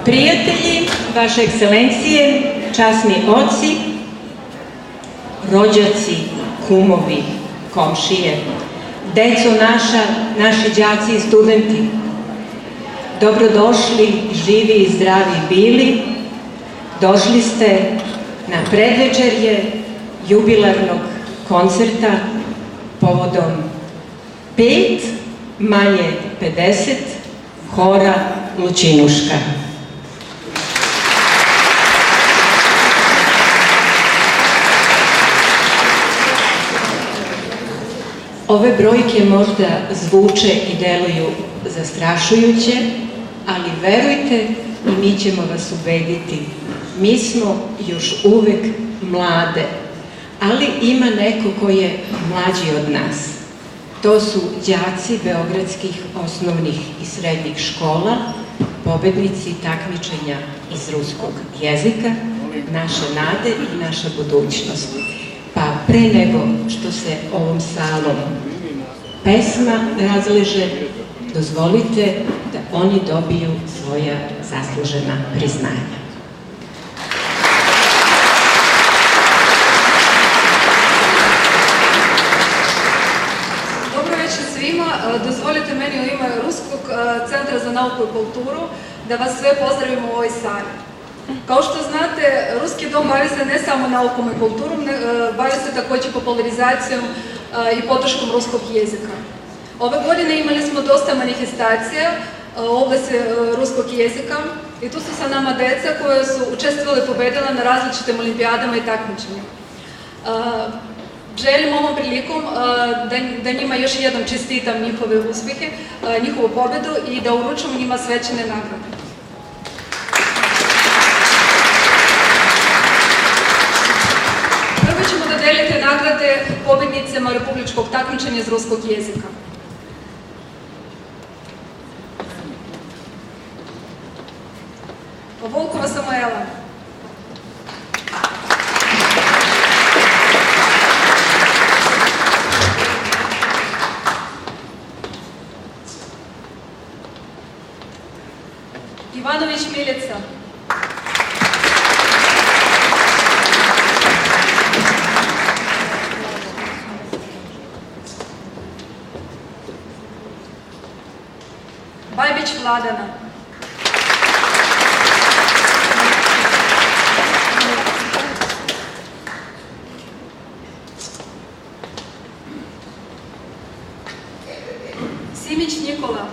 Prijatelji, vaše ekscelencije, časni oci, rođaci, kumovi, komšije, deco naša, naši đaci i studenti, dobrodošli, živi i zdravi bili, došli ste na predvečerje jubilarnog koncerta povodom 5 manje 50 hora Lučinuška. Ove brojke možda zvuče i deluju zastrašujuće, ali verujte i mi ćemo vas ubediti. Mi smo još uvek mlade, ali ima neko ko je mlađi od nas. To su đaci beogradskih osnovnih i srednjih škola, pobednici takmičenja iz ruskog jezika, naše nade i naša budućnost. Pa pre nego što se ovom salom pesma razleže, dozvolite da oni dobiju svoja zaslužena priznanja. Dobro večer svima. Dozvolite meni u ime Ruskog centra za nauku i kulturu da vas sve pozdravimo u ovoj sali. Kao što znate, Ruski dom bavi se ne samo naukom i kulturom, bavi se također popularizacijom i podrškom ruskog jezika. Ove godine imali smo dosta manifestacija u oblasti ruskog jezika i tu su sa nama deca koje su učestvovali i pobedila na različitim olimpijadama i takmičenjima. Želim ovom prilikom da njima još jednom čestitam njihove uspjehe, njihovu pobjedu i da uručimo njima svečane nagrade. Prvo ćemo dodeliti nagrade pobjednicima republičkog takmičenja iz ruskog jezika. Volkova Samuela. Ivanović Milica. Bajbić Vladana. Simić Nikola.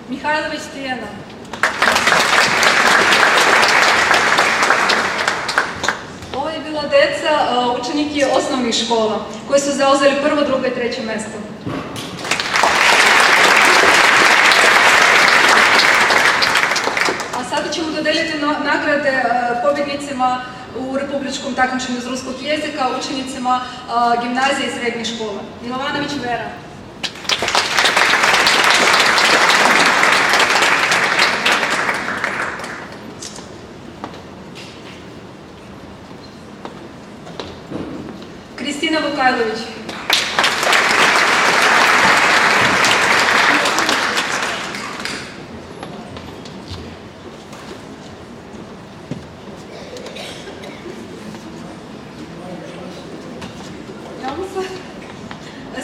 Mihajlović Tijana. Ovo je bila deca, učeniki osnovnih škola, koji su zauzeli prvo, drugo i treće mesto. A sada ćemo dodeliti nagrade pobjednicima u republičkom takmičenju iz ruskog jezika, učenicima gimnazije i srednjih škola. Milovanović Vera. Kristina Vukajlović.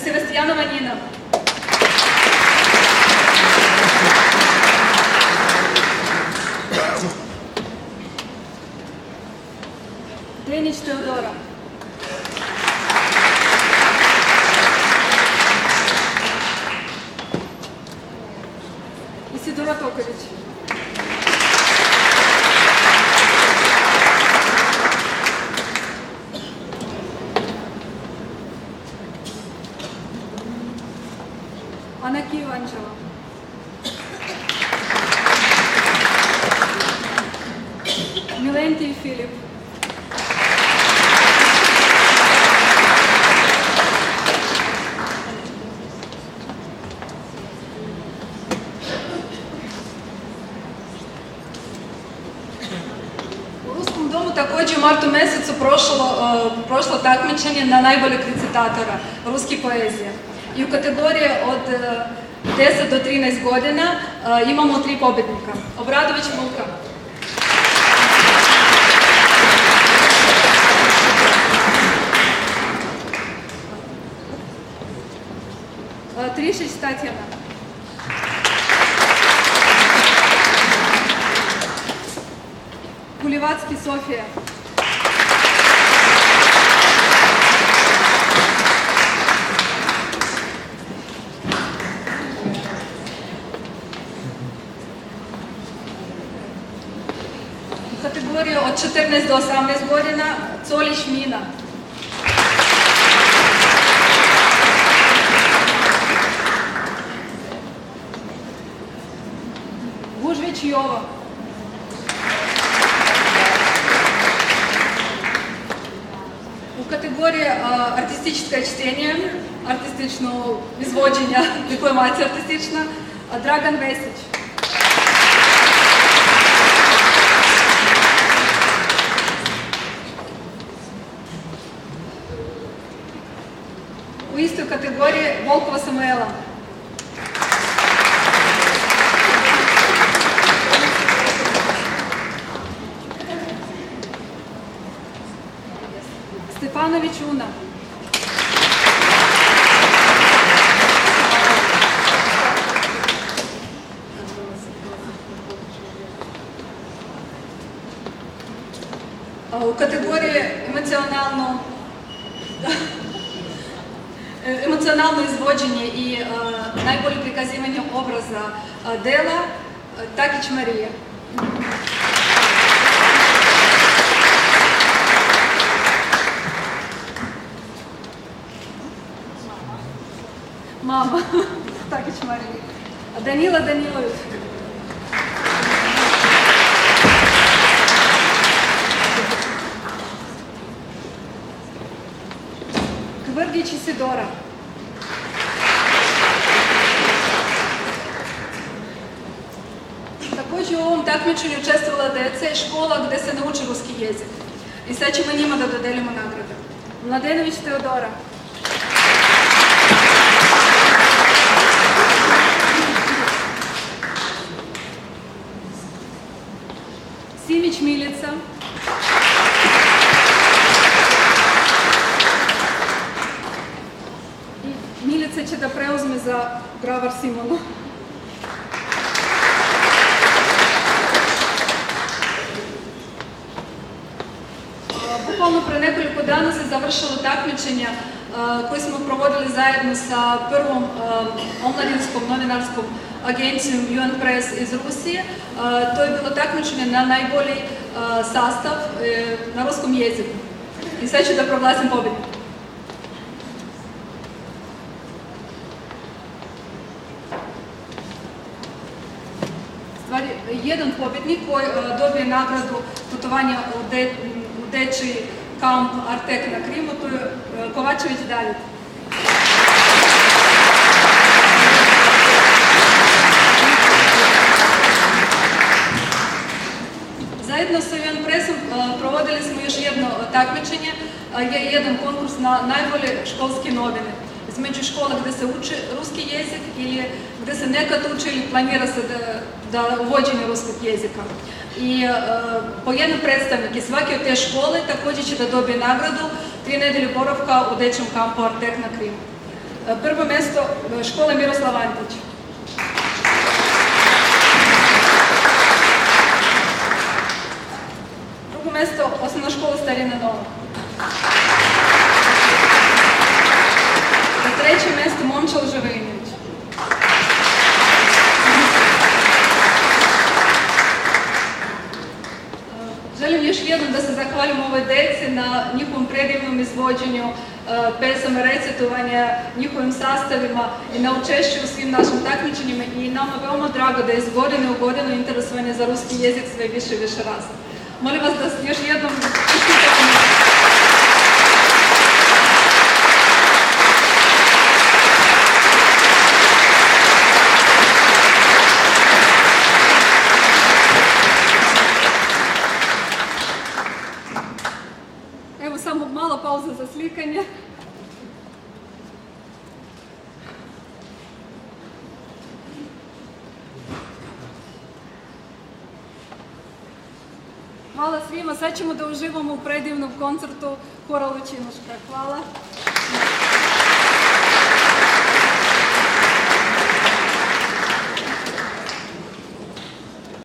Sebastijanova Nina. Lenić Teodora. Isidora Toković. Anaki Ivančeva. Milenti Filip. U Ruskom domu također u martu mjesecu prošla rusko takmičenje na najboljeg recitatora ruske poezije. I u kategoriji od 10 do 13 godina imamo 3 pobjednika. Obradović Luka, Trišić Tatjana, Kulivacki Sofija, u kategoriji od 14 do 18 godina Colić Mina, Gužvić Jovo, u kategoriji artističko čtenje, artistično izvođenje, deklamacija artistična, Dragan Vesić. U istoj kategoriji Volkova Samuela. Stefanović Una. U kategoriji emocionalno izvođenje i najbolje prikazivanje obraza dela Takić Marija. Mama, Takić Marija. Danila Danilović. Kvrgić Isidora. Također u ovom takmičenju učestvovala deca i škola gdje se nauči ruski jezik. I sad ćemo njima da dodelimo nagrade. Mladenović Teodora. Simić Milica. I Milica će da preuzme za Gravar Simonu. Bukvalno pre nekoliko dana se završilo takmičenja koje smo provodili zajedno sa prvom omladinskom novinarskom agencijom UN Press iz Rusije. To je bilo takmičenje na najbolji sastav na ruskom jeziku. I sad ću da proglasim pobjednika. Stvari, jedan pobjednik koji dobije nagradu putovanja u dečiji kamp Artek na Krimu, to je Kovačević David. Zajedno sa UN Pressom provodili smo još jedno takmičenje, jedan konkurs na najbolje školske novine. Između škola gdje se uči ruski jezik ili gdje se nekad uči ili planira se da uvođenje ruskog jezika. I po jedan predstavnik iz svake od te škole također će da dobije nagradu 3 nedelje boravka u dečjem kampu Artek na Krimu. Prvo mjesto škola Miroslav Antić. Drugo mjesto osnovna škola Starina Nova. Na treće mjesto Momčal Ževrinović. Želim još jednom da se zahvalim ovoj deci na njihovom predivnom izvođenju pesama, recitovanja, njihovim sastavima i na učešću u svim našim takmičenjima i nama veoma drago da je iz godine u godinu interesovanje za ruski jezik sve više i više raste. Molim vas da još jednom čestitate. Evo samo mala pauza za slikanje. Hvala svima, sad ćemo da uživamo u predivnom koncertu Hora Lučinuška. Hvala.